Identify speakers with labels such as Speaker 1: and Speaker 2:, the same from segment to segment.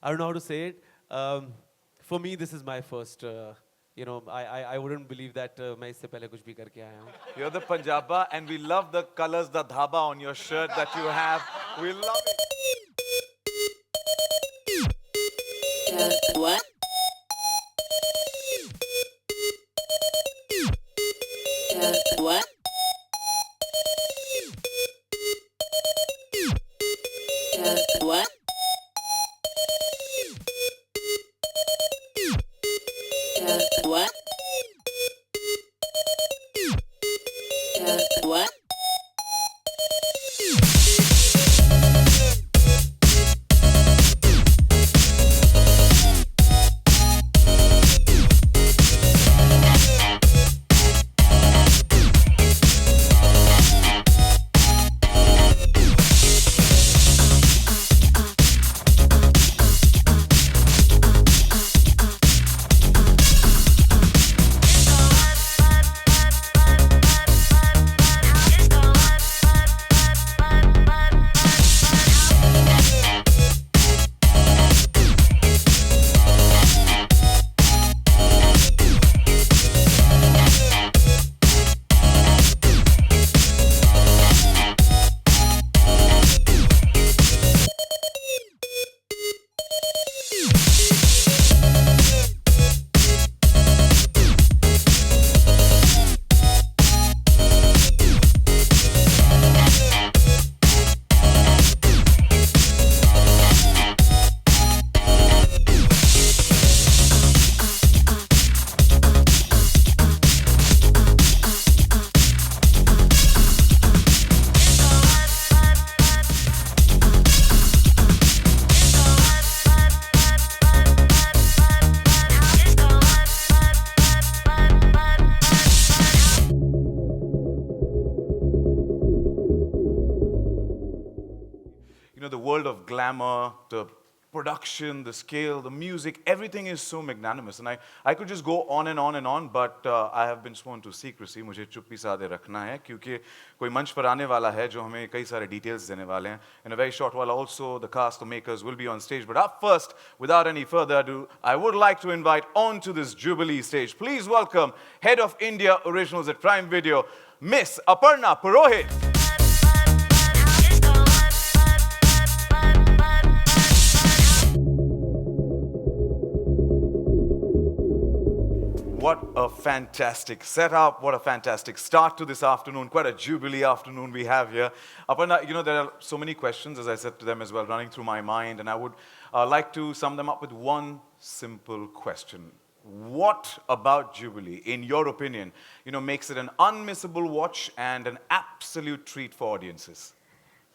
Speaker 1: I don't know how to say it. For me, this is my first. I wouldn't believe that मैं इससे पहले कुछ भी करके आया हूँ.
Speaker 2: You're the Punjaba, and we love the colors, the dhaba on your shirt that you have. We love it.
Speaker 3: What? What? What? What? What?
Speaker 2: The world of glamour, the production, the scale, the music, everything is so magnanimous. And I could just go on and on and on, but I have been sworn to secrecy. मुझे चुप्पी साधे रखना है क्योंकि कोई मंच पर आने वाला है जो हमें कई सारे details देने वाले हैं. In a very short while also, the cast, the makers will be on stage. But up first, without any further ado, I would like to invite onto this Jubilee stage. Please welcome Head of India Originals at Prime Video, Miss Aparna Purohit. What a fantastic setup, what a fantastic start to this afternoon, quite a Jubilee afternoon we have here. Aparna, there are so many questions, as I said to them as well, running through my mind, and I would like to sum them up with one simple question. What about Jubilee, in your opinion, makes it an unmissable watch and an absolute treat for audiences?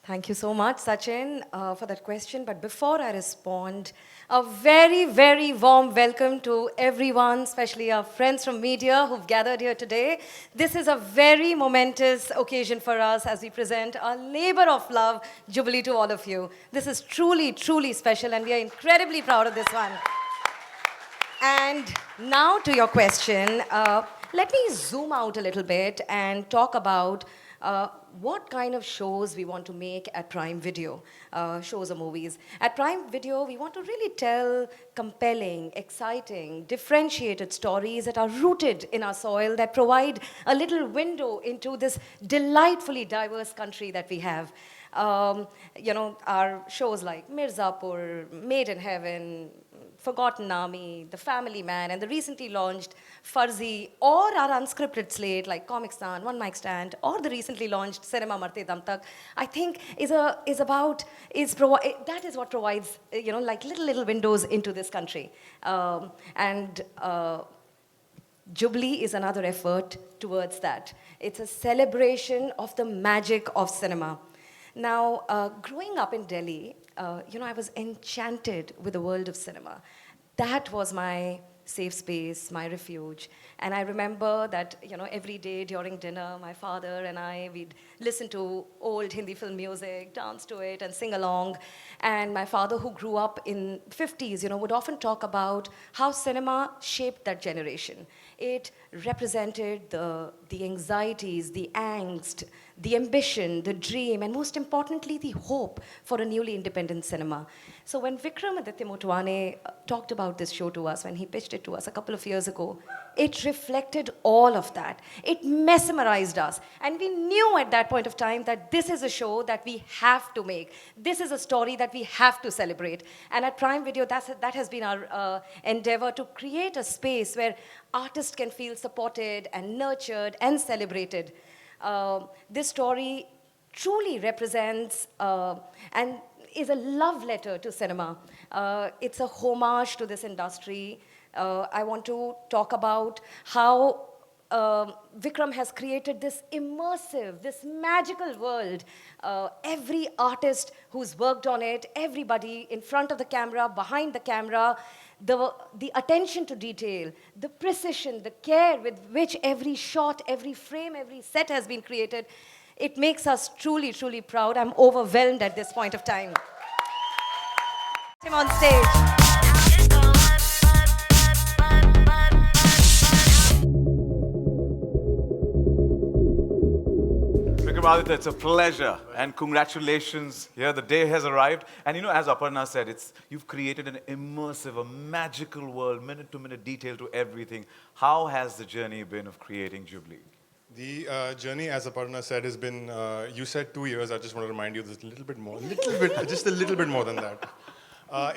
Speaker 4: Thank you so much, Sachin, for that question. But before I respond, a very, very warm welcome to everyone, especially our friends from media who've gathered here today. This is a very momentous occasion for us as we present our labor of love, Jubilee, to all of you. This is truly, truly special, and we are incredibly proud of this one. And now to your question, let me zoom out a little bit and talk about what kind of shows we want to make at Prime Video, shows or movies. At Prime Video, we want to really tell compelling, exciting, differentiated stories that are rooted in our soil, that provide a little window into this delightfully diverse country that we have. Our shows like Mirzapur, Made in Heaven, Forgotten Army, The Family Man, and the recently launched Farzi, or our unscripted slate like Comic Stand, One Mic Stand, or the recently launched Cinema Marte Dam Tak, I think that is what provides like little windows into this country. Jubilee is another effort towards that. It's a celebration of the magic of cinema. Now, growing up in Delhi, I was enchanted with the world of cinema. That was my safe space, my refuge. And I remember that, every day during dinner, my father and I, we'd listen to old Hindi film music, dance to it, and sing along. And my father, who grew up in 50s, would often talk about how cinema shaped that generation. It represented the the anxieties, the angst, the ambition, the dream, and most importantly, the hope for a newly independent cinema. So when Vikramaditya Motwane talked about this show to us, when he pitched it to us a couple of years ago, it reflected all of that. It mesmerized us. And we knew at that point of time that this is a show that we have to make. This is a story that we have to celebrate. And at Prime Video, that has been our endeavor to create a space where artists can feel supported and nurtured and celebrated. This story truly represents and is a love letter to cinema. It's a homage to this industry. I want to talk about how Vikram has created this immersive, this magical world. Every artist who's worked on it, everybody in front of the camera, behind the camera, the attention to detail, the precision, the care with which every shot, every frame, every set has been created, it makes us truly, truly proud. I'm overwhelmed at this point of time. Him on stage.
Speaker 2: Vikramaditya, it's a pleasure and congratulations. Here, the day has arrived. And you know, as Aparna said, you've created an immersive, a magical world, minute-to-minute detail to everything. How has the journey been of creating Jubilee?
Speaker 5: The journey, as Aparna said, has been, you said 2 years. I just want to remind you there's a little bit more, just a little bit more than that.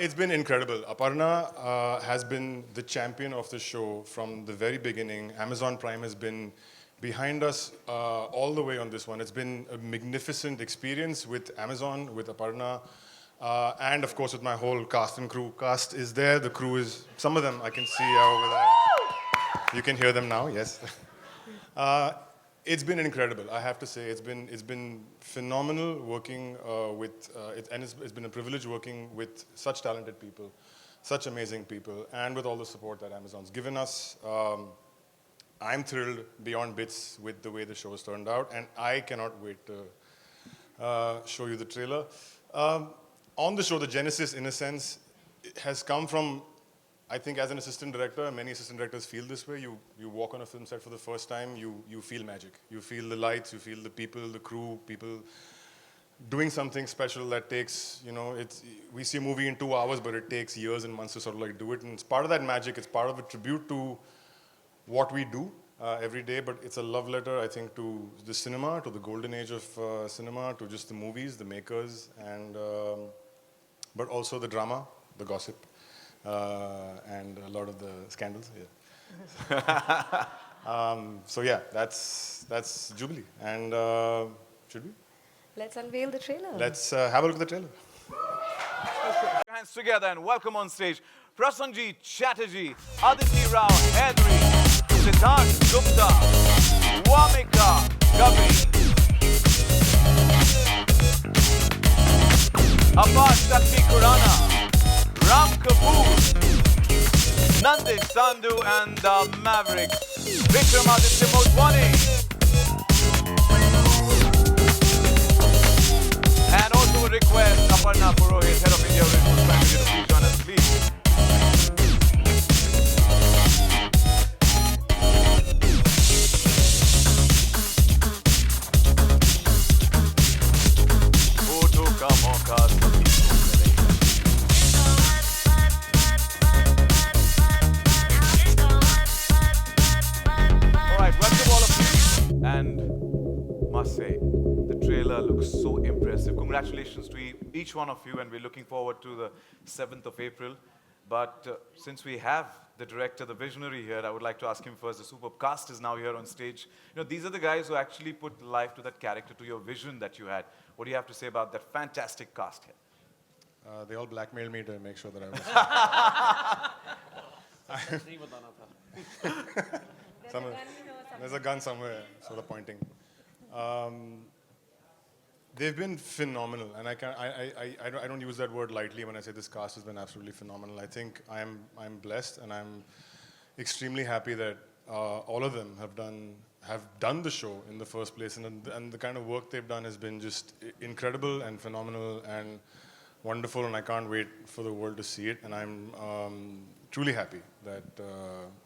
Speaker 5: It's been incredible. Aparna has been the champion of the show from the very beginning. Amazon Prime has been behind us all the way on this one. It's been a magnificent experience with Amazon, with Aparna, and of course with my whole cast and crew. Cast is there, the crew is, some of them I can see over there. You can hear them now, yes. It's been incredible, I have to say. It's been phenomenal working and it's been a privilege working with such talented people, such amazing people, and with all the support that Amazon's given us. I'm thrilled beyond bits with the way the show has turned out, and I cannot wait to show you the trailer. On the show, the genesis, in a sense, has come from, I think as an assistant director, many assistant directors feel this way. You walk on a film set for the first time, you feel magic. You feel the lights, you feel the people, the crew, people doing something special that takes, we see a movie in 2 hours, but it takes years and months to sort of like do it. And it's part of that magic, it's part of a tribute to what we do every day, but it's a love letter, I think, to the cinema, to the golden age of cinema, to just the movies, the makers, and but also the drama, the gossip, and a lot of the scandals. Yeah. So yeah, that's Jubilee. And should we?
Speaker 4: Let's unveil the trailer.
Speaker 5: Let's have a look at the trailer.
Speaker 2: Hands together and welcome on stage Prosenjit Chatterjee, Aditi Rao Hydari, Siddharth Gupta, Wamika Gavi, Aparshakti Khuranna, Ram Kapoor, Nandish Sandhu and the Maverick, Vikramaditya Motwane. And also a request, Aparna Purohit, Head of India Original Prime Video, to please join us, please. Photo ka mauka sabhi ko milega. All right, welcome all of you. And must say, the trailer looks so impressive. Congratulations to each one of you, and we're looking forward to the 7th of April. But since we have the director, the visionary here, I would like to ask him first. The superb cast is now here on stage. These are the guys who actually put life to that character, to your vision that you had. What do you have to say about that fantastic cast here?
Speaker 5: They all blackmailed me to make sure that I was... There's a gun somewhere, sort of pointing. They've been phenomenal, and I don't use that word lightly when I say this cast has been absolutely phenomenal. I think I'm blessed, and I'm extremely happy that all of them have done the show in the first place, and the kind of work they've done has been just incredible and phenomenal and wonderful, and I can't wait for the world to see it. And I'm truly happy that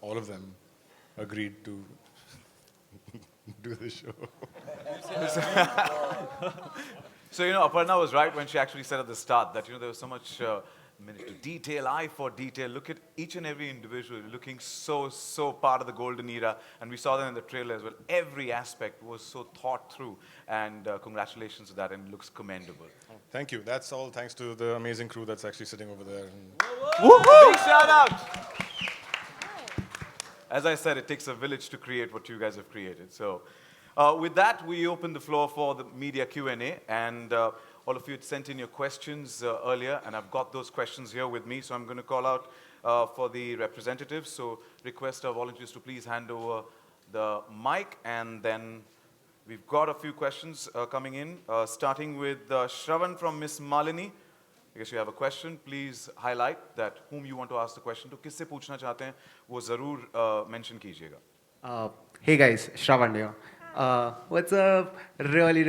Speaker 5: all of them agreed to do the show.
Speaker 2: So, Aparna was right when she actually said at the start that, there was so much minute to detail, eye for detail. Look at each and every individual looking so part of the golden era. And we saw that in the trailer as well. Every aspect was so thought through. And congratulations to that, and it looks commendable.
Speaker 5: Thank you. That's all thanks to the amazing crew that's actually sitting over there.
Speaker 2: Big shout out! As I said, it takes a village to create what you guys have created. So, with that, we open the floor for the media Q&A, and all of you had sent in your questions earlier, and I've got those questions here with me, so I'm going to call out for the representatives. So, request our volunteers to please hand over the mic, and then we've got a few questions coming in, starting with Shravan from Miss Malini. I guess you have a question. Please highlight that whom you want to ask the question to. किससे पूछना चाहते हैं वो ज़रूर mention कीजिएगा.
Speaker 6: Hey guys, Shravan here. What's up? Really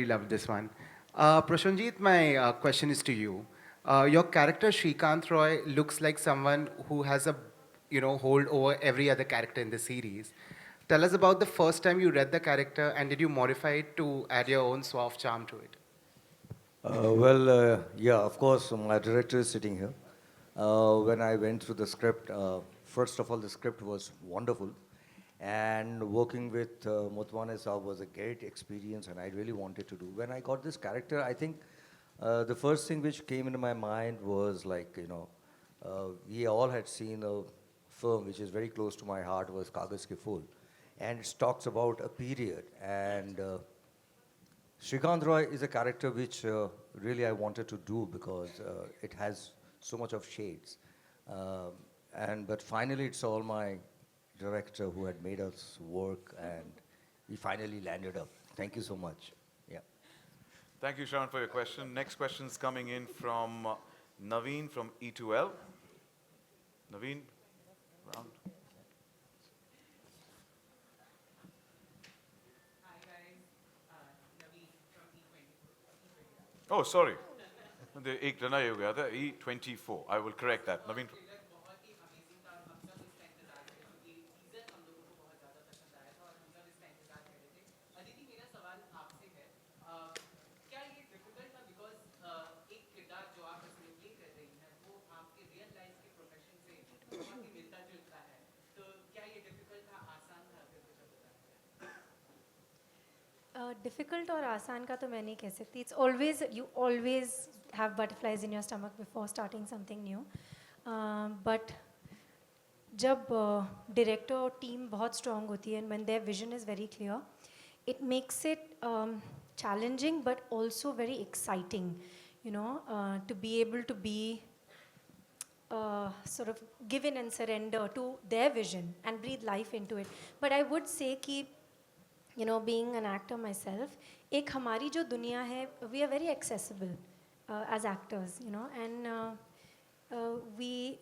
Speaker 6: love this one. Prosenjit, my question is to you. Your character Shrikant Roy looks like someone who has a hold over every other character in the series. Tell us about the first time you read the character, and did you modify it to add your own suave charm to it?
Speaker 7: Yeah, of course, my director is sitting here. When I went through the script, first of all, the script was wonderful. And working with Mutwane Saab was a great experience, and I really wanted to do. When I got this character, I think the first thing which came into my mind was like, we all had seen a film which is very close to my heart, was Kagaz Ke Phool. And it talks about a period. And Shrikant Roy is a character which really I wanted to do because it has so much of shades. But finally, it's all my director who had made us work, and we finally landed up. Thank you so much. Yeah.
Speaker 2: Thank you, Shravan, for your question. Next question is coming in from Naveen from E2L. Naveen, round. Oh, sorry. The एक रना ही हो गया था E24. I will correct that. Naveen.
Speaker 8: Difficult or आसान का तो मैं नहीं कह सकती. It's always, you always have butterflies in your stomach before starting something new. But जब director और team बहुत strong होती है, and when their vision is very clear, it makes it challenging but also very exciting, to be able to be sort of given and surrender to their vision and breathe life into it. But I would say कि being an actor myself, एक हमारी जो दुनिया है, we are very accessible as actors, and we,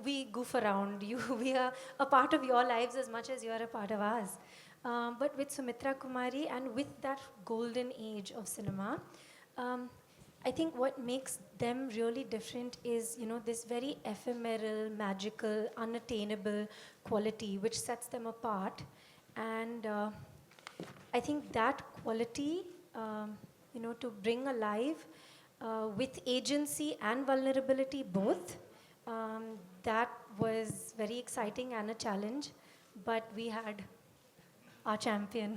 Speaker 8: we goof around. We are a part of your lives as much as you are a part of ours. But with Sumitra Kumari and with that golden age of cinema, I think what makes them really different is, this very ephemeral, magical, unattainable quality which sets them apart. And I think that quality, to bring alive with agency and vulnerability both, that was very exciting and a challenge. But we had our champion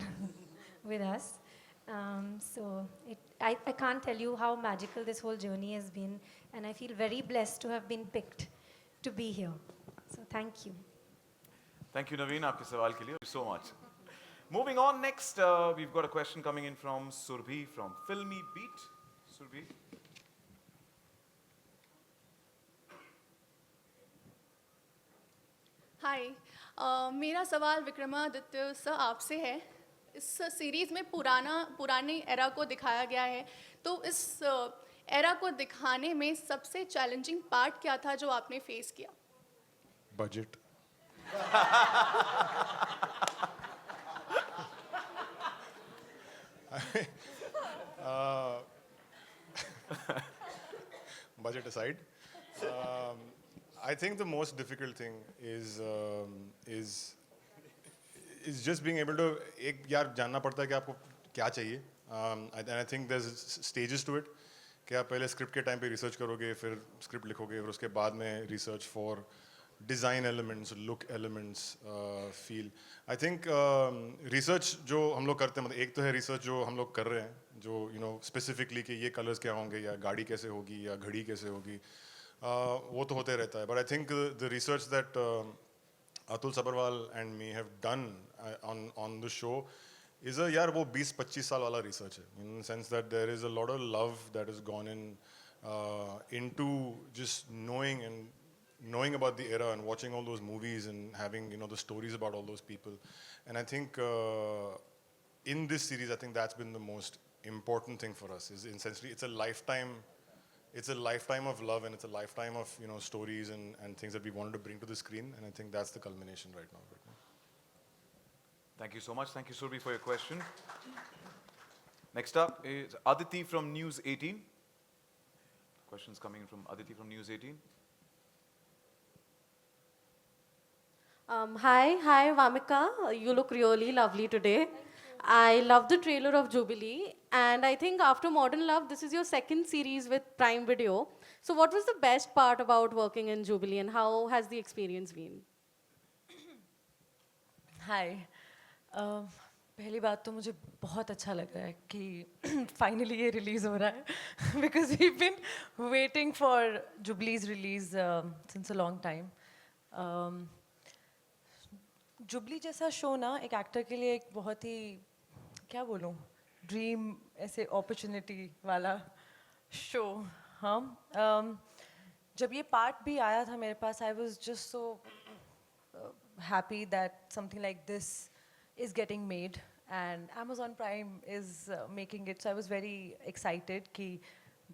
Speaker 8: with us. So I can't tell you how magical this whole journey has been. And I feel very blessed to have been picked to be here. So thank you.
Speaker 2: Thank you, Naveen, आपके सवाल के लिए. Thank you so much. Moving on, next, we've got a question coming in from Surbhi from Filmy Beat. Surbhi.
Speaker 9: हाय मेरा सवाल Vikramaditya sir आपसे है. इस series में पुरानी एरा को दिखाया गया है, तो इस एरा को दिखाने में सबसे चैलेंजिंग पार्ट क्या था जो आपने फेस किया?
Speaker 5: Budget. Budget aside, I think the most difficult thing is it's just being able to एक यार जानना पड़ता है कि आपको क्या चाहिए. And I think there's stages to it. कि आप पहले स्क्रिप्ट के टाइम पे रिसर्च करोगे, फिर स्क्रिप्ट लिखोगे, फिर उसके बाद में research for design elements, look elements, feel. I think research जो हम लोग करते हैं, मतलब एक तो है रिसर्च जो हम लोग कर रहे हैं, जो स्पेसिफिकली कि ये कलर्स क्या होंगे, या गाड़ी कैसे होगी, या घड़ी कैसे होगी, वो तो होते रहता है. But I think the research that Atul Sabharwal and me have done on the show is a यार वो 20-25 साल वाला research है, in the sense that there is a lot of love that has gone into just knowing about the era and watching all those movies and having the stories about all those people. And I think in this series, I think that's been the most important thing for us. Is essentially it's a lifetime of love, and it's a lifetime of stories and things that we wanted to bring to the screen. And I think that's the culmination right now.
Speaker 2: Thank you so much. Thank you, Surbi, for your question. Next up is Aditi from News 18. Questions coming in from Aditi from News 18.
Speaker 10: Hi, Vamika. You look really lovely today. I love the trailer of Jubilee, and I think after Modern Love, this is your second series with Prime Video. So, what was the best part about working in Jubilee, and how has the experience been?
Speaker 11: हाय पहली बात तो मुझे बहुत अच्छा लग रहा है कि फाइनली ये रिलीज़ हो रहा है because we been waiting for Jubilee's release since a long time. Jubilee जैसा शो ना एक एक्टर के लिए एक बहुत ही क्या बोलूँ ड्रीम ऐसे अपॉर्चुनिटी वाला शो. हाँ जब ये पार्ट भी आया था मेरे पास I was just so happy that something like this is getting made and Amazon Prime is making it, so I was very excited कि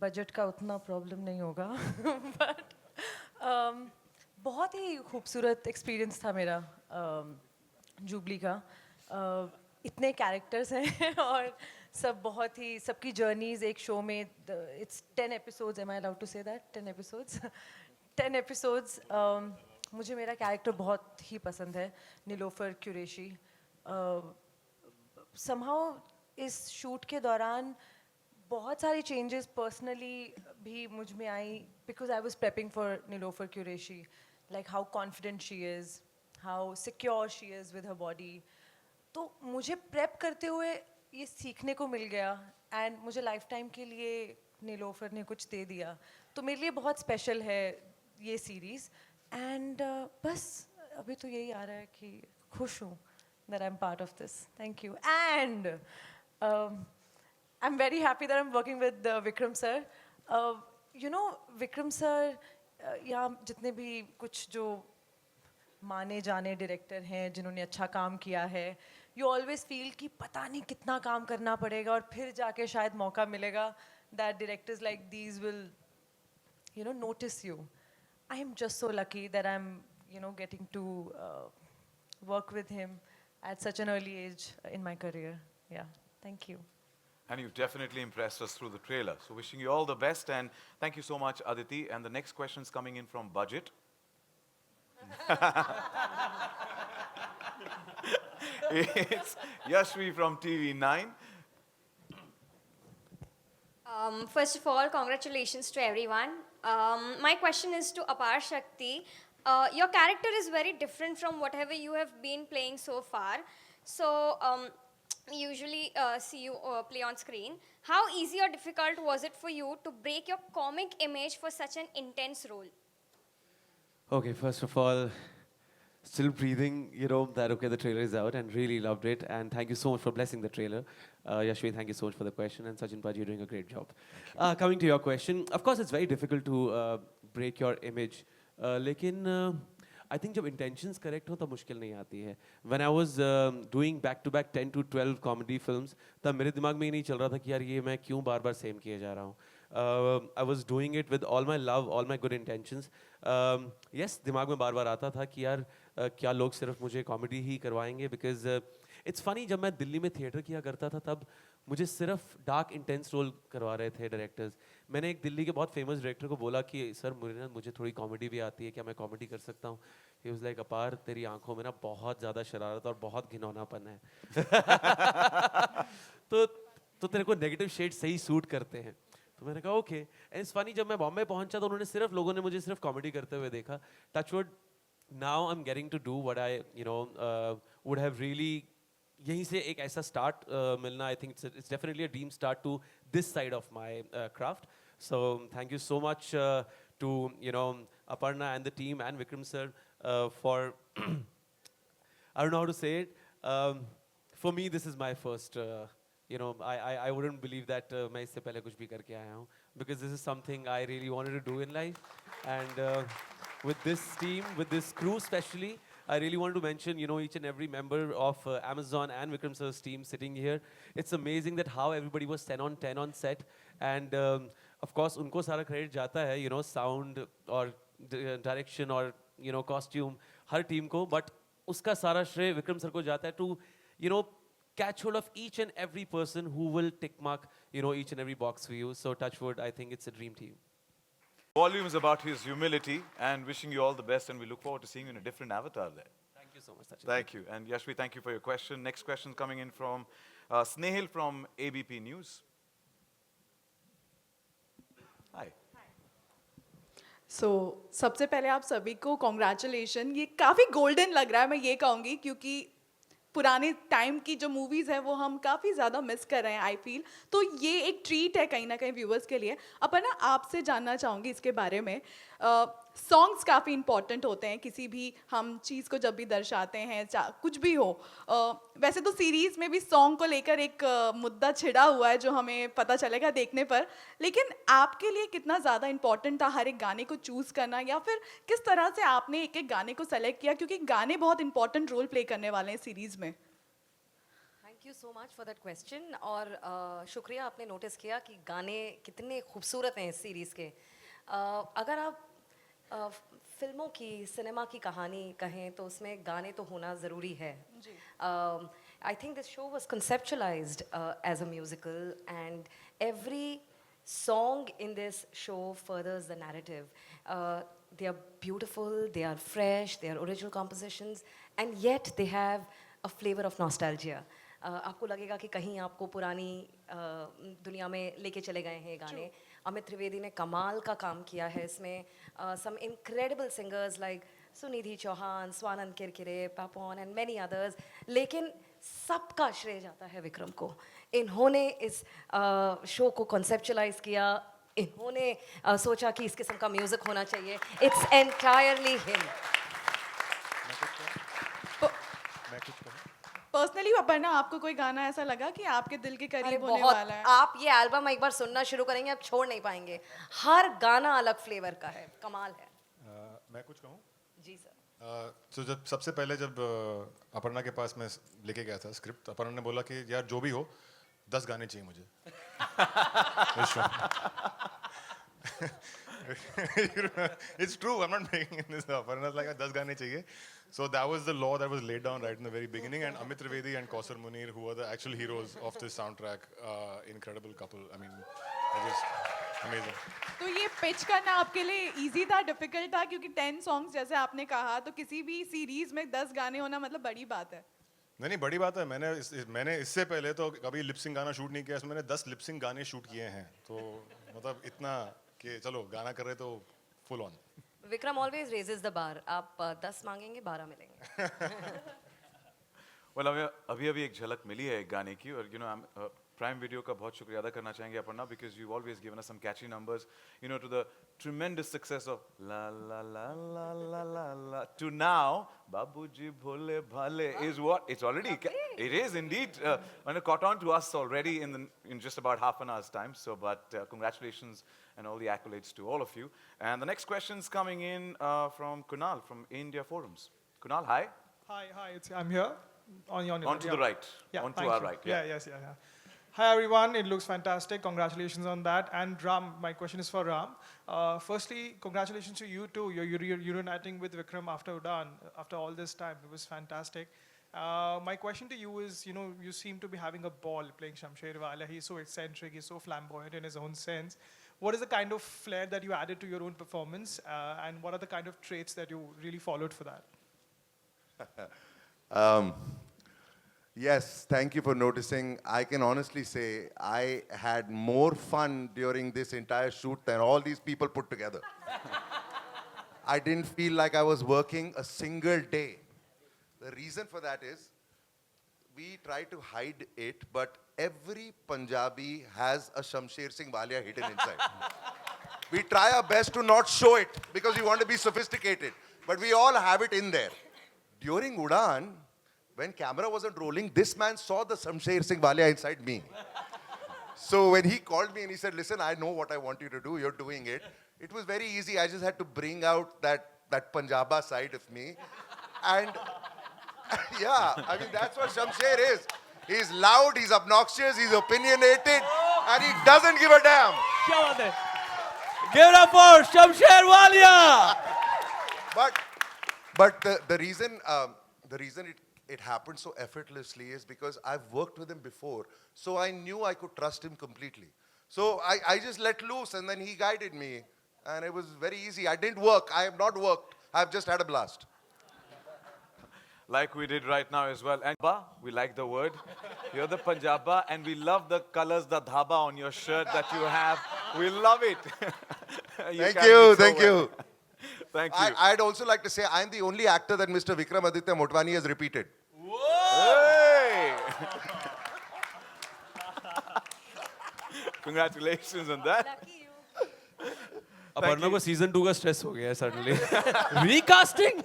Speaker 11: budget का उतना problem नहीं होगा but बहुत ही खूबसूरत experience था मेरा जुबली का. इतने characters हैं और सब बहुत ही सबकी journeys एक show में it's 10 episodes, am I allowed to say that 10 episodes 10 episodes. मुझे मेरा कैरेक्टर बहुत ही पसंद है, नीलोफर कुरैशी. समहाउ इस शूट के दौरान बहुत सारी चेंजेस पर्सनली भी मुझ में आई because I was prepping for Nilofar Qureshi, like how confident she is, how secure she is with her body. तो मुझे प्रेप करते हुए ये सीखने को मिल गया एंड मुझे लाइफ टाइम के लिए नीलोफर ने कुछ दे दिया. तो मेरे लिए बहुत स्पेशल है ये सीरीज़. एंड बस अभी तो यही आ रहा है कि खुश हूँ that I'm part of this. Thank you. And I'm very happy that I'm working with Vikram sir. Vikram sir या जितने भी कुछ जो माने जाने डायरेक्टर हैं जिन्होंने अच्छा काम किया है, you always feel कि पता नहीं कितना काम करना पड़ेगा और फिर जाके शायद मौका मिलेगा. That directors like these will notice you. I am just so lucky that I'm, getting to work with him at such an early age in my career. Yeah, thank you.
Speaker 2: And you've definitely impressed us through the trailer. So wishing you all the best and thank you so much, Aditi. And the next question is coming in from Budget. It's Yashvi from TV9.
Speaker 12: First of all, congratulations to everyone. My question is to Aparshakti. Your character is very different from whatever you have been playing so far. So, we usually see you play on screen. How easy or difficult was it for you to break your comic image for such an intense role?
Speaker 1: Okay, first of all, still breathing, that okay, the trailer is out and really loved it. And thank you so much for blessing the trailer. Yashvi, thank you so much for the question. And Sachin Paji, you're doing a great job. Coming to your question, of course, it's very difficult to break your image. लेकिन I think जब intentions correct हो तब मुश्किल नहीं आती है. When I was doing back-to-back 10 to 12 comedy films, तब मेरे दिमाग में ही नहीं चल रहा था कि यार ये मैं क्यों बार-बार same किए जा रहा हूँ. I was doing it with all my love, all my good intentions. Yes, दिमाग में बार-बार आता था कि यार क्या लोग सिर्फ मुझे comedy ही करवाएंगे because it's funny जब मैं दिल्ली में theatre किया करता था तब मुझे सिर्फ डार्क इंटेंस रोल करवा रहे थे डायरेक्टर्स. मैंने एक दिल्ली के बहुत फेमस डायरेक्टर को बोला कि सर मुझे थोड़ी कॉमेडी भी आती है, क्या मैं कॉमेडी कर सकता हूँ? ही वाज लाइक, अपार तेरी आंखों में ना बहुत ज़्यादा शरारत और बहुत घिनौनापन है. तो तेरे को नेगेटिव शेड सही सूट करते हैं. तो मैंने कहा ओके. एंड इट्स फनी, जब मैं बॉम्बे पहुंचा तो उन्होंने सिर्फ लोगों ने मुझे सिर्फ कॉमेडी करते हुए देखा. Touchwood now I am getting to do what I would have really, यहीं से एक ऐसा स्टार्ट मिलना, I think it's definitely a dream start to this side of my craft. So thank you so much to Aparna and the team and Vikram sir for I don't know how to say it. For me, this is my first. I wouldn't believe that मैं इससे पहले कुछ भी करके आया हूँ, because this is something I really wanted to do in life, and with this team, with this crew especially, I really want to mention, each and every member of Amazon and Vikram sir's team sitting here. It's amazing that how everybody was 10 on 10 on set, and of course उनको सारा credit जाता है, sound और direction और costume हर team को, but उसका सारा श्रेय विक्रम सर को जाता है to catch hold of each and every person who will tick mark each and every box for you. So touchwood, I think it's a dream team.
Speaker 2: Volumes about his humility, and wishing you all the best, and we look forward to seeing you in a different avatar there.
Speaker 1: Thank you so much, Sachin.
Speaker 2: Thank you. And Yashvi, thank you for your question. Next question coming in from Snehil from ABP News. Hi.
Speaker 13: सो सबसे पहले आप सभी को congratulation. ये काफ़ी golden लग रहा है, मैं ये कहूँगी, क्योंकि पुराने टाइम की जो मूवीज़ हैं वो हम काफ़ी ज़्यादा मिस कर रहे हैं, आई फील. तो ये एक ट्रीट है कहीं ना कहीं व्यूअर्स के लिए. अपर्णा, आपसे जानना चाहूँगी इसके बारे में. सॉन्ग्स काफ़ी इंपॉर्टेंट होते हैं किसी भी हम चीज़ को जब भी दर्शाते हैं, कुछ भी हो. वैसे तो सीरीज़ में भी सॉन्ग को लेकर एक मुद्दा छिड़ा हुआ है जो हमें पता चलेगा देखने पर, लेकिन आपके लिए कितना ज़्यादा इंपॉर्टेंट था हर एक गाने को चूज़ करना, या फिर किस तरह से आपने एक एक गाने को सेलेक्ट किया, क्योंकि गाने बहुत इंपॉर्टेंट रोल प्ले करने वाले हैं सीरीज़ में.
Speaker 4: Thank you so much for that question. और शुक्रिया आपने नोटिस किया कि गाने कितने खूबसूरत हैं इस सीरीज़ के. अगर आप फिल्मों की, सिनेमा की कहानी कहें तो उसमें गाने तो होना ज़रूरी है. I think this show was conceptualized as a musical, and every song in this show furthers the narrative. They are beautiful, they are fresh, they are original compositions, and yet they have a flavor of nostalgia. आपको लगेगा कि कहीं आपको पुरानी दुनिया में लेके चले गए हैं ये गाने. अमित त्रिवेदी ने कमाल का काम किया है इसमें. Some incredible singers like Sunidhi Chauhan, Swanand Kirkire, Papon and many others. लेकिन सबका श्रेय जाता है विक्रम को. इन्होंने इस शो को कॉन्सेप्चुलाइज किया, इन्होंने सोचा कि इस किस्म का म्यूजिक होना चाहिए. It's entirely him.
Speaker 13: Personally Aparna, आपको कोई गाना ऐसा लगा कि आपके दिल के करीब होने
Speaker 4: बहुत.
Speaker 13: वाला है?
Speaker 4: आप ये एल्बम एक बार सुनना शुरू करेंगे, आप छोड़ नहीं पाएंगे. हर गाना अलग फ्लेवर का है, कमाल है.
Speaker 5: मैं कुछ कहूँ?
Speaker 4: जी सर.
Speaker 5: तो जब सबसे पहले जब अपर्णा के पास मैं लेके गया था स्क्रिप्ट, अपर्णा ने बोला कि यार जो भी हो 10 गाने चाहिए मुझे. It's true, I'm not making this up. Aparna's like 10 गाने चाहिए. So that was the law that was laid down right in the very beginning, and Amit Trivedi and Kausar Munir, who are the actual heroes of this soundtrack, incredible couple. I mean, just amazing.
Speaker 13: तो ये pitch करना आपके लिए easy था, difficult था? क्योंकि 10 songs जैसे आपने कहा, तो किसी भी सीरीज में 10 गाने होना मतलब बड़ी बात है.
Speaker 5: नहीं, बड़ी बात है. मैंने इससे पहले तो कभी लिपसिंग गाना शूट नहीं किया. इसमें मैंने 10 लिपसिंग गाने शूट किए हैं. तो मतलब इतना कि चलो गाना कर रहे तो full on.
Speaker 4: Vikram always raises the bar. आप 10 मांगेंगे 12 मिलेंगे.
Speaker 2: Well, अभी एक झलक मिली है एक गाने की, और प्राइम वीडियो का बहुत शुक्रिया अदा करना चाहेंगे Aparna, because you've always given us some catchy numbers, to the tremendous success of la la la la la la la to now Babuji Bhole Bhale is what it's already. It is indeed, and it caught on to us already in just about half an hour's time. So, but congratulations and all the accolades to all of you. And the next question is coming in from Kunal from India Forums. Kunal, hi.
Speaker 14: Hi, I'm here.
Speaker 2: On to the right.
Speaker 14: Yeah,
Speaker 2: on to
Speaker 14: thank
Speaker 2: our
Speaker 14: you.
Speaker 2: right.
Speaker 14: Yeah. Hi everyone, it looks fantastic. Congratulations on that. And Ram, my question is for Ram. Firstly, congratulations to you too. You're reuniting with Vikram after Udan, after all this time. It was fantastic. My question to you is, you seem to be having a ball playing Shamsher Wala. He's so eccentric, he's so flamboyant in his own sense. What is the kind of flair that you added to your own performance, and what are the kind of traits that you really followed for that?
Speaker 15: Yes, thank you for noticing. I can honestly say I had more fun during this entire shoot than all these people put together. I didn't feel like I was working a single day. The reason for that is we try to hide it, but every Punjabi has a Shamsher Singh Walia hidden inside. We try our best to not show it because we want to be sophisticated, but we all have it in there. During Udaan, when camera wasn't rolling, this man saw the Shamsher Singh Walia inside me. So when he called me and he said, listen, I know what I want you to do, you're doing it. It was very easy. I just had to bring out that Punjaba side of me. And yeah, I mean, that's what Shamsher is. He's loud, he's obnoxious, he's opinionated, and he doesn't give a damn.
Speaker 1: Give it up for Shamsher Walia!
Speaker 15: But the reason it happened so effortlessly is because I've worked with him before, so I knew I could trust him completely. So I just let loose, and then he guided me, and it was very easy. I didn't work. I have not worked. I've just had a blast.
Speaker 2: Like we did right now as well. And we like the word. You're the Punjaba, and we love the colors, the dhaba on your shirt that you have. We love it.
Speaker 15: Thank you.
Speaker 2: Thank you.
Speaker 15: I'd also like to say I'm the only actor that Mr. Vikramaditya Motwani has repeated.
Speaker 2: Hey! Congratulations on that.
Speaker 1: Aparna को season 2 का stress हो गया है suddenly. Recasting.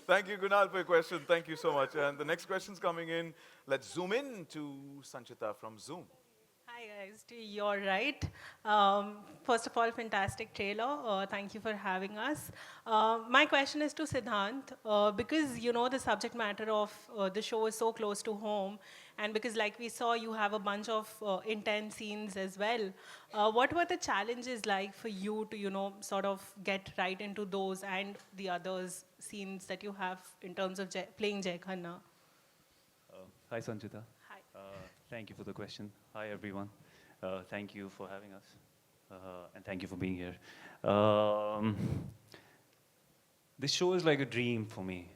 Speaker 2: Thank you, Kunal, for your question. Thank you so much. And the next question's coming in. Let's zoom in to Sanchita from Zoom.
Speaker 16: Hi guys, to your right. First of all, fantastic trailer. Thank you for having us. My question is to Siddhant, because the subject matter of the show is so close to home, and because like we saw, you have a bunch of intense scenes as well. What were the challenges like for you to sort of get right into those and the others scenes that you have in terms of playing Jai Khanna?
Speaker 17: Hi Sanchita.
Speaker 16: Hi.
Speaker 17: Thank you for the question. Hi everyone. Thank you for having us. And thank you for being here. This show is like a dream for me,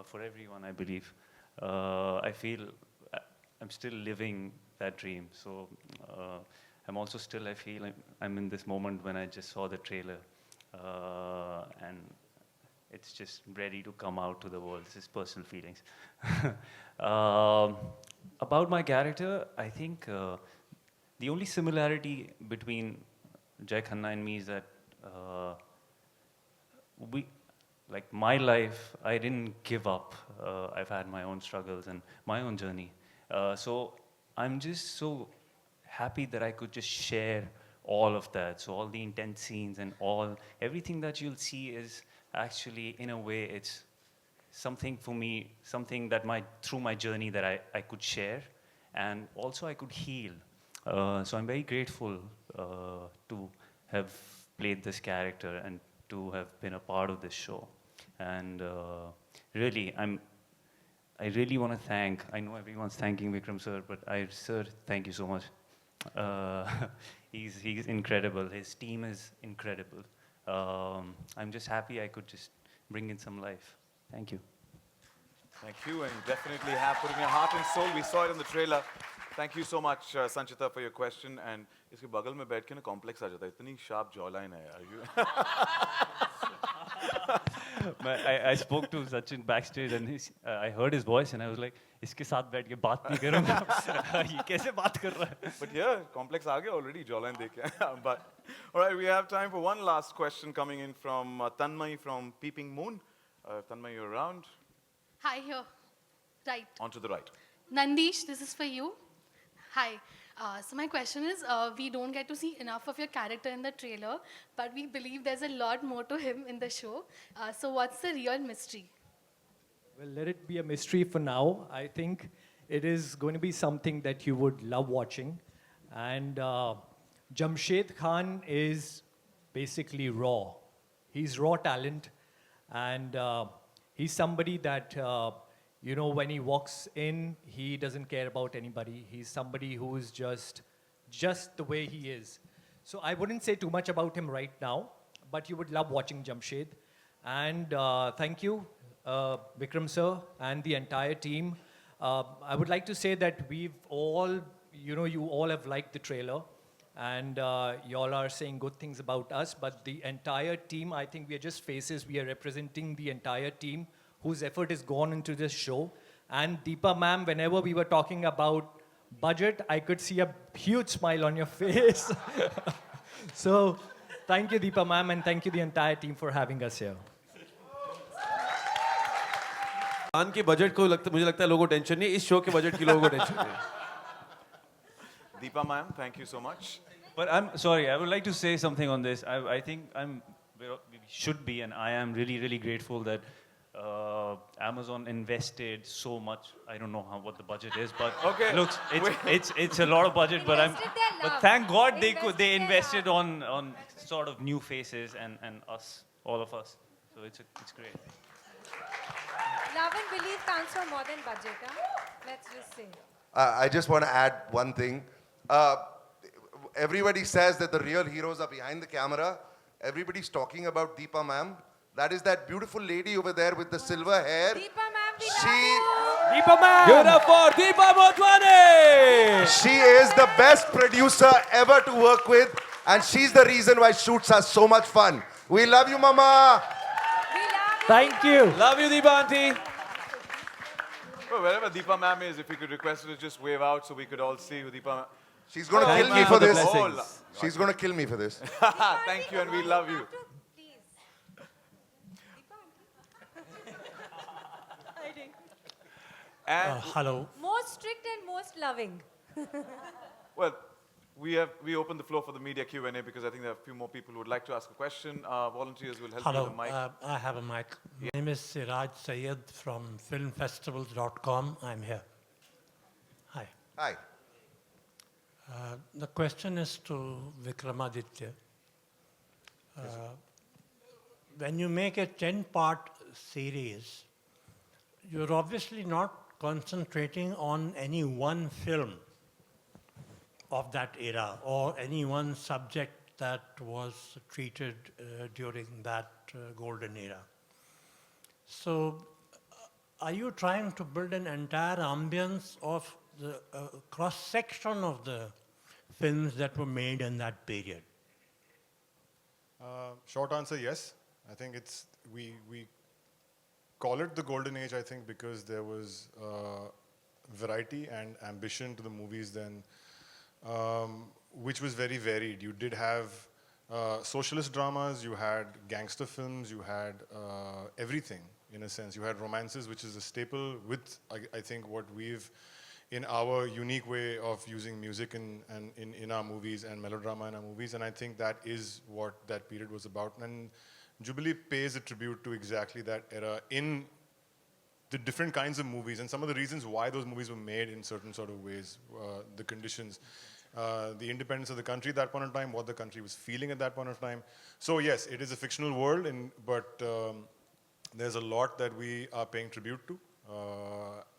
Speaker 17: for everyone, I believe. I feel I'm still living that dream. So I'm also still, I feel I'm in this moment when I just saw the trailer. And it's just ready to come out to the world. This is personal feelings. About my character, I think the only similarity between Jai Khanna and me is that my life, I didn't give up. I've had my own struggles and my own journey. So I'm just so happy that I could just share all of that. So all the intense scenes and everything that you'll see is actually, in a way, it's something for me, something that through my journey that I could share, and also I could heal. So I'm very grateful to have played this character and to have been a part of this show. And really, I really want to thank, I know everyone's thanking Vikram sir, but sir, thank you so much. He's incredible. His team is incredible. I'm just happy I could just bring in some life. Thank you.
Speaker 2: Thank you, and definitely have put in your heart and soul. We saw it in the trailer. Thank you so much, Sanchita, for your question. And इसके बगल में बैठ के ना complex आ जाता है. इतनी sharp jawline है यार.
Speaker 17: I spoke to Sachin backstage, and I heard his voice, and I was like, इसके साथ बैठ के बात नहीं करूँगा. ये कैसे बात कर रहा है?
Speaker 2: But yeah, complex आ गया already jawline देख के. But all right, we have time for one last question coming in from Tanmay from Peeping Moon. Tanmay, you're around.
Speaker 18: Hi, here. Right.
Speaker 2: On to the right.
Speaker 18: Nandish, this is for you. Hi. So my question is, we don't get to see enough of your character in the trailer, but we believe there's a lot more to him in the show. So what's the real mystery?
Speaker 19: Well, let it be a mystery for now. I think it is going to be something that you would love watching. And Jamshed Khan is basically raw. He's raw talent, and he's somebody that, when he walks in, he doesn't care about anybody. He's somebody who is just the way he is. So I wouldn't say too much about him right now, but you would love watching Jamshed. And thank you, Vikram sir, and the entire team. I would like to say that we've all, you all have liked the trailer, and y'all are saying good things about us, but the entire team, I think we are just faces. We are representing the entire team whose effort has gone into this show. And Deepa ma'am, whenever we were talking about budget, I could see a huge smile on your face. So thank you, Deepa ma'am, and thank you the entire team for having us here.
Speaker 1: Khan के budget को मुझे लगता है लोगों को tension नहीं, इस show के बजट की लोगों को टेंशन नहीं.
Speaker 2: Deepa ma'am, thank you so much.
Speaker 17: But I'm sorry, I would like to say something on this. I think we should be, and I am really, really grateful that Amazon invested so much. I don't know what the budget is, but
Speaker 2: Okay.
Speaker 17: looks it's a lot of budget. But thank God they invested on sort of new faces and us, all of us. So it's great.
Speaker 4: Love and belief counts for more than budget, huh? Let's just say.
Speaker 15: I just want to add one thing. Everybody says that the real heroes are behind the camera. Everybody's talking about Deepa ma'am. That is that beautiful lady over there with the silver hair.
Speaker 4: Deepa ma'am, we love
Speaker 15: She,
Speaker 4: you.
Speaker 1: Deepa ma'am! Give it up for Deepa Motwane!
Speaker 15: she is the best producer ever to work with, and she's the reason why shoots are so much fun. We love you, Mama.
Speaker 19: Thank you.
Speaker 1: Love you, Deepa auntie.
Speaker 2: Well, wherever Deepa ma'am is, if you could request her to just wave out so we could all see who Deepa.
Speaker 15: She's going to
Speaker 1: Thank
Speaker 15: kill me
Speaker 1: you
Speaker 15: for
Speaker 1: for the
Speaker 15: this.
Speaker 1: blessings.
Speaker 15: She's going to kill me for this.
Speaker 2: Thank you, and we love you. And
Speaker 20: Hello.
Speaker 4: Most strict and most loving.
Speaker 2: well, we open the floor for the media Q&A because I think there are a few more people who would like to ask a question. Volunteers will help you
Speaker 20: Hello.
Speaker 2: with the mic.
Speaker 20: I have a mic. My name is Siraj Sayed from filmfestivals.com. I'm here. Hi.
Speaker 15: Hi.
Speaker 20: The question is to Vikramaditya. When you make a 10-part series, you're obviously not concentrating on any one film of that era or any one subject that was treated during that golden era. So are you trying to build an entire ambience of the cross-section of the films that were made in that period?
Speaker 5: Short answer, yes. I think we call it the golden age, I think, because there was variety and ambition to the movies then, which was very varied. You did have socialist dramas, you had gangster films, you had everything, in a sense. You had romances, which is a staple with, I think, what we've, in our unique way of using music in our movies and melodrama in our movies, and I think that is what that period was about. And Jubilee pays a tribute to exactly that era in the different kinds of movies and some of the reasons why those movies were made in certain sort of ways, the conditions, the independence of the country at that point in time, what the country was feeling at that point of time. So yes, it is a fictional world, but there's a lot that we are paying tribute to,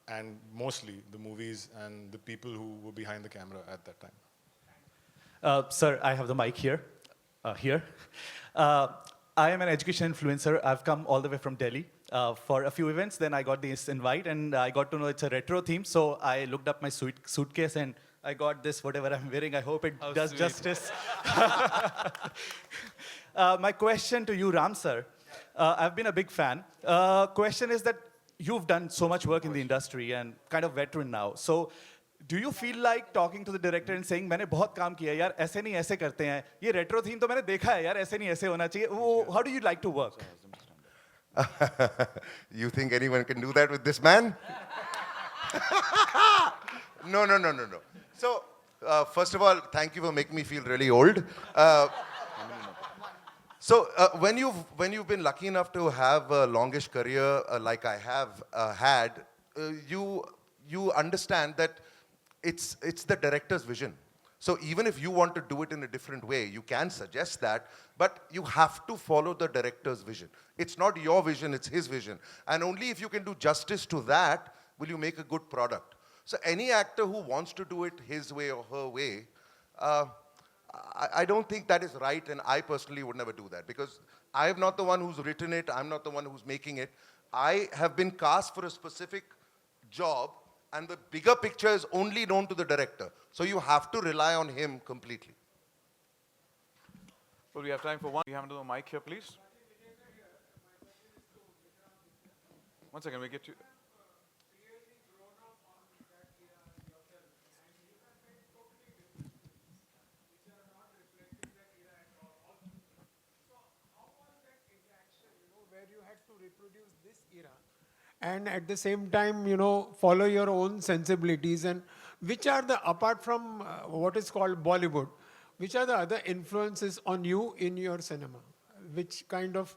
Speaker 5: and mostly the movies and the people who were behind the camera at that time.
Speaker 21: Sir, I have the mic here. I am an education influencer. I've come all the way from Delhi for a few events. Then I got this invite, and I got to know it's a retro theme. So I looked up my suitcase, and I got this, whatever I'm wearing. I hope it does justice. My question to you, Ram sir. I've been a big fan. Question is that you've done so much work in the industry and kind of veteran now. So do you feel like talking to the director and saying, मैंने बहुत काम किया यार, ऐसे नहीं ऐसे करते हैं. ये retro theme तो मैंने देखा है यार, ऐसे नहीं ऐसे होना चाहिए. How do you like to work?
Speaker 15: You think anyone can do that with this man? No. So, first of all, thank you for making me feel really old. So, when you've been lucky enough to have a longish career like I have had, you understand that it's the director's vision. So even if you want to do it in a different way, you can suggest that, but you have to follow the director's vision. It's not your vision, it's his vision. And only if you can do justice to that will you make a good product. So any actor who wants to do it his way or her way, I don't think that is right, and I personally would never do that, because I am not the one who's written it, I'm not the one who's making it. I have been cast for a specific job, and the bigger picture is only known to the director. So you have to rely on him completely.
Speaker 2: Well, we have time for one. We have another mic here, please. One second, we get you.
Speaker 3: Where you had to reproduce this era and at the same time, follow your own sensibilities, and which are the, apart from what is called Bollywood, which are the other influences on you in your cinema? Which kind of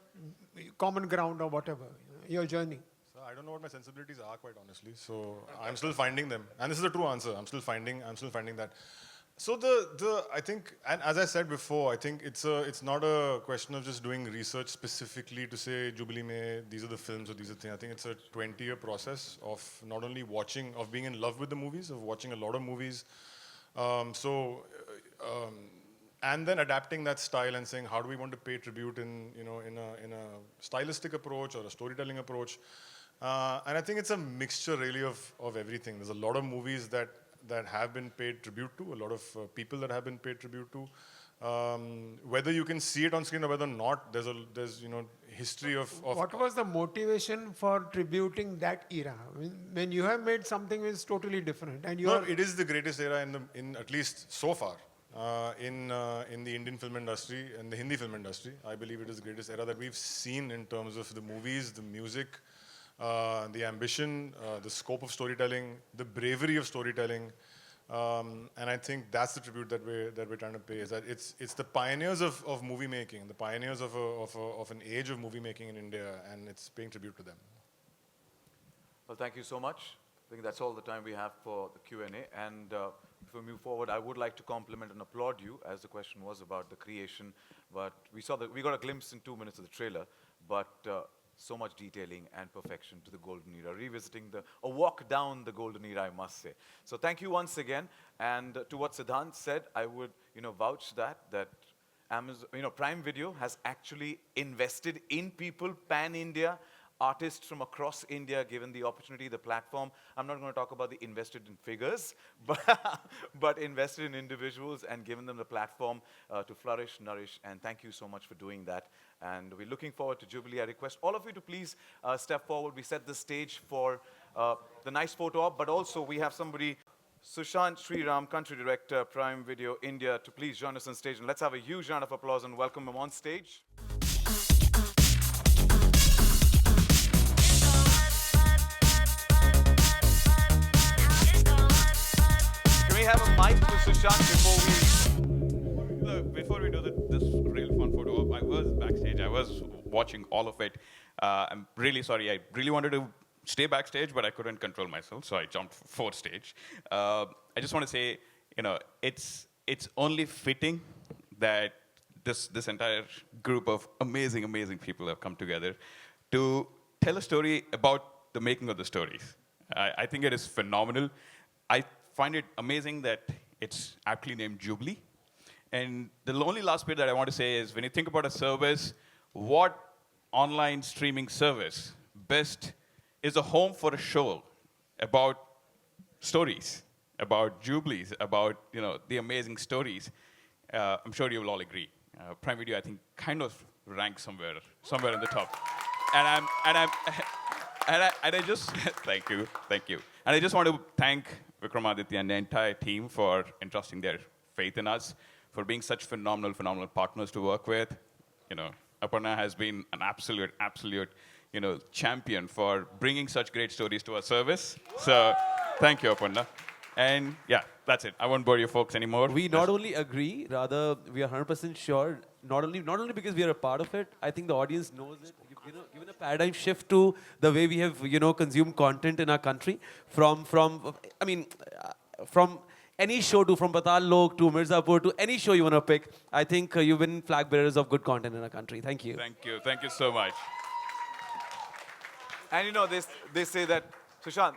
Speaker 3: common ground or whatever, your journey?
Speaker 5: So I don't know what my sensibilities are, quite honestly. So I'm still finding them. And this is the true answer. I'm still finding that. So I think, and as I said before, I think it's not a question of just doing research specifically to say Jubilee mein these are the films or these are things. I think it's a 20-year process of not only watching, of being in love with the movies, of watching a lot of movies. And then adapting that style and saying, how do we want to pay tribute in a stylistic approach or a storytelling approach? And I think it's a mixture really of everything. There's a lot of movies that have been paid tribute to, a lot of people that have been paid tribute to. Whether you can see it on screen or whether not, there's history of
Speaker 3: What was the motivation for tributing that era? When you have made something which is totally different, and
Speaker 5: No, it is the greatest era in at least so far in the Indian film industry and the Hindi film industry. I believe it is the greatest era that we've seen in terms of the movies, the music, the ambition, the scope of storytelling, the bravery of storytelling, and I think that's the tribute that we're trying to pay. Is that it's the pioneers of movie making, the pioneers of an age of movie making in India, and it's paying tribute to them.
Speaker 2: Well, thank you so much. I think that's all the time we have for the Q&A. And before we move forward, I would like to compliment and applaud you, as the question was about the creation. But we got a glimpse in 2 minutes of the trailer, but so much detailing and perfection to the golden era, revisiting a walk down the golden era, I must say. So thank you once again. And to what Siddhant said, I would vouch that Amazon, Prime Video has actually invested in people pan-India, artists from across India, given the opportunity, the platform. I'm not going to talk about the invested in figures, but invested in individuals and given them the platform to flourish, nourish, and thank you so much for doing that. And we're looking forward to Jubilee. I request all of you to please step forward. We set the stage for the nice photo op, but also we have somebody, Sushant Sriram, Country Director, Prime Video India, to please join us on stage. And let's have a huge round of applause and welcome him on stage. We have a mic for Sushant
Speaker 22: before we do this real fun photo op. I was backstage. I was watching all of it. I'm really sorry. I really wanted to stay backstage, but I couldn't control myself, so I jumped for stage. I just want to say, it's only fitting that this entire group of amazing people have come together to tell a story about the making of the stories. I think it is phenomenal. I find it amazing that it's aptly named Jubilee. And the only last bit that I want to say is, when you think about a service, what online streaming service best is a home for a show about stories, about Jubilees, about the amazing stories? I'm sure you will all agree. Prime Video, I think, kind of ranks somewhere in the top. And I just thank you. And I just want to thank Vikramaditya and the entire team for entrusting their faith in us, for being such phenomenal partners to work with. Aparna has been an absolute, champion for bringing such great stories to our service. So, thank you, Aparna. And yeah, that's it. I won't bore you folks anymore.
Speaker 1: We not only agree, rather we are 100% sure. Not only because we are a part of it. I think the audience knows it. Given a paradigm shift to the way we have consumed content in our country from any show to, from Patal Lok to Mirzapur to any show you want to pick. I think you've been flag bearers of good content in our country. Thank you.
Speaker 22: Thank you. Thank you so much.
Speaker 2: And you know, they say that, Sushant,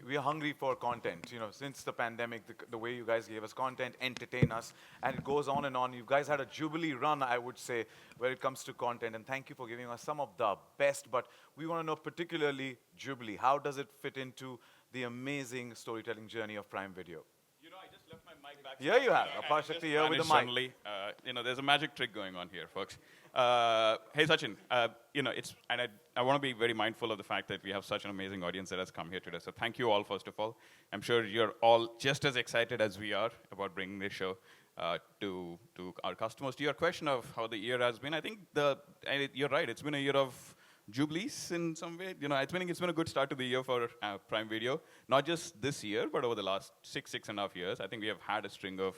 Speaker 2: we are hungry for content. You know, since the pandemic, the way you guys gave us content, entertain us, and it goes on and on. You guys had a Jubilee run, I would say, where it comes to content. And thank you for giving us some of the best. But we want to know particularly Jubilee. How does it fit into the amazing storytelling journey of Prime Video?
Speaker 22: You know, I just left my mic back.
Speaker 2: Here you have Aparshakti here with the mic.
Speaker 22: Suddenly. You know, there's a magic trick going on here, folks. Hey, Sachin, you know, I want to be very mindful of the fact that we have such an amazing audience that has come here today. So thank you all, first of all. I'm sure you're all just as excited as we are about bringing this show to our customers. To your question of how the year has been, I think you're right. It's been a year of Jubilees in some way. You know, it's been a good start to the year for Prime Video. Not just this year, but over the last 6.5 years. I think we have had a string of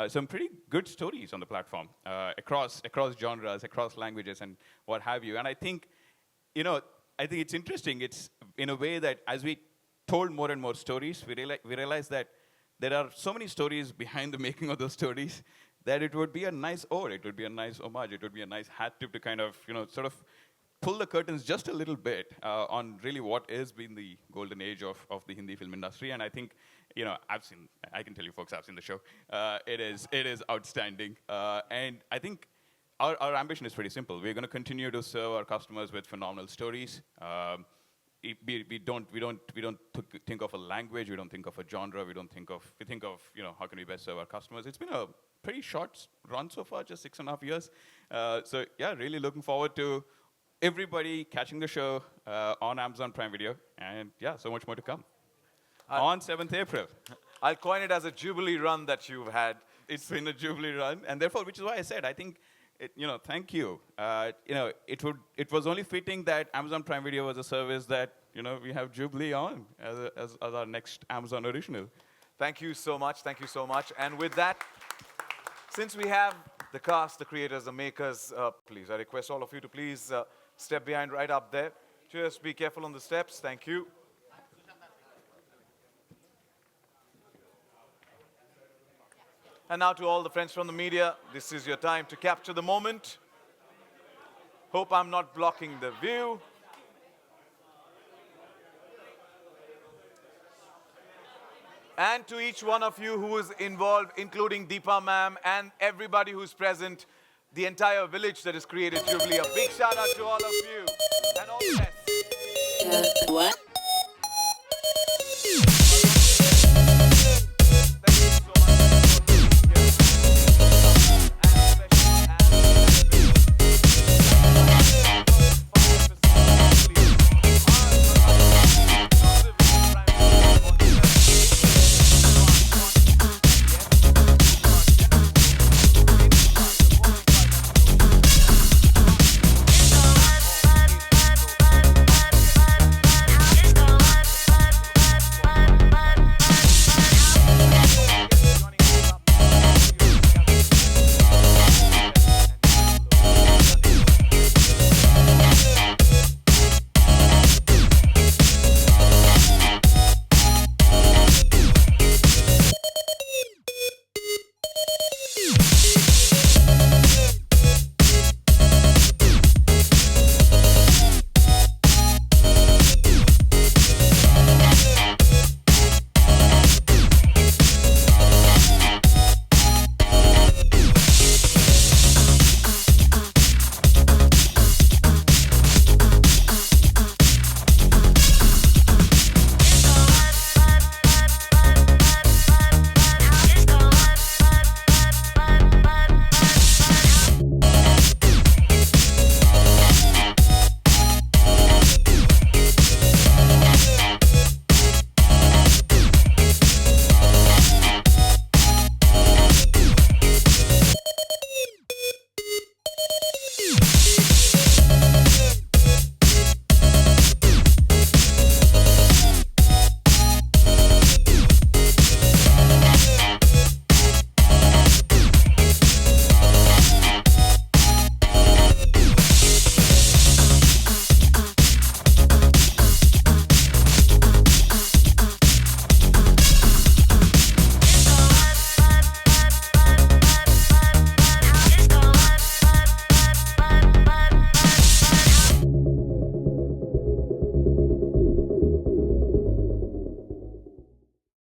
Speaker 22: some pretty good stories on the platform across genres, across languages, and what have you. And I think, you know, I think it's interesting. It's in a way that as we told more and more stories, we realized that there are so many stories behind the making of those stories that it would be a nice ode, it would be a nice homage, it would be a nice hat tip to kind of, you know, sort of pull the curtains just a little bit on really what has been the golden age of the Hindi film industry. And I think, you know, I can tell you folks, I've seen the show. It is outstanding. And I think our ambition is pretty simple. We're going to continue to serve our customers with phenomenal stories. We don't think of a language, we don't think of a genre, we think of, you know, how can we best serve our customers. It's been a pretty short run so far, just 6.5 years. So yeah, really looking forward to everybody catching the show on Amazon Prime Video. And yeah, so much more to come. On 7th April.
Speaker 2: I'll coin it as a Jubilee run that you've had.
Speaker 22: It's been a Jubilee run, and therefore, which is why I said, I think, you know, thank you. You know, it was only fitting that Amazon Prime Video was a service that, you know, we have Jubilee on as our next Amazon original.
Speaker 2: Thank you so much. Thank you so much. And with that, since we have the cast, the creators, the makers, please, I request all of you to please step behind right up there. Just be careful on the steps. Thank you. And now to all the friends from the media, this is your time to capture the moment. Hope I'm not blocking the view. And to each one of you who is involved, including Deepa ma'am and everybody who's present, the entire village that has created Jubilee. A big shout out to all of you. And all the best.
Speaker 6: What?